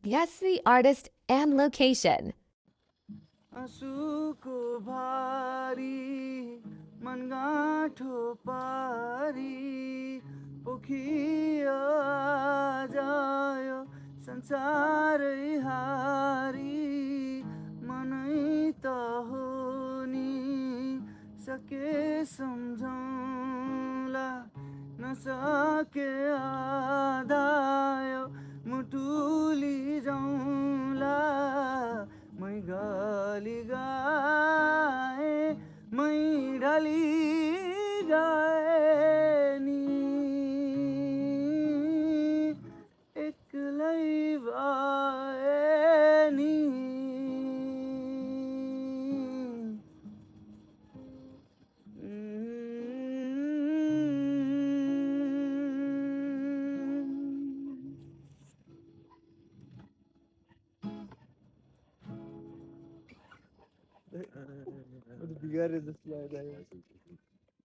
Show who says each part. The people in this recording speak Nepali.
Speaker 1: Guess the artist and location.
Speaker 2: आँसुको भारी मनगाँठो पारी पोखियो जायो संसारै हारी मनै त हो नि सके सम्झौला नसके आधायो मुटुली जाउँला मै गाली गाए मै ढाली गाए नि एक्लै भए नि बिगारे जस्तो लाग्यो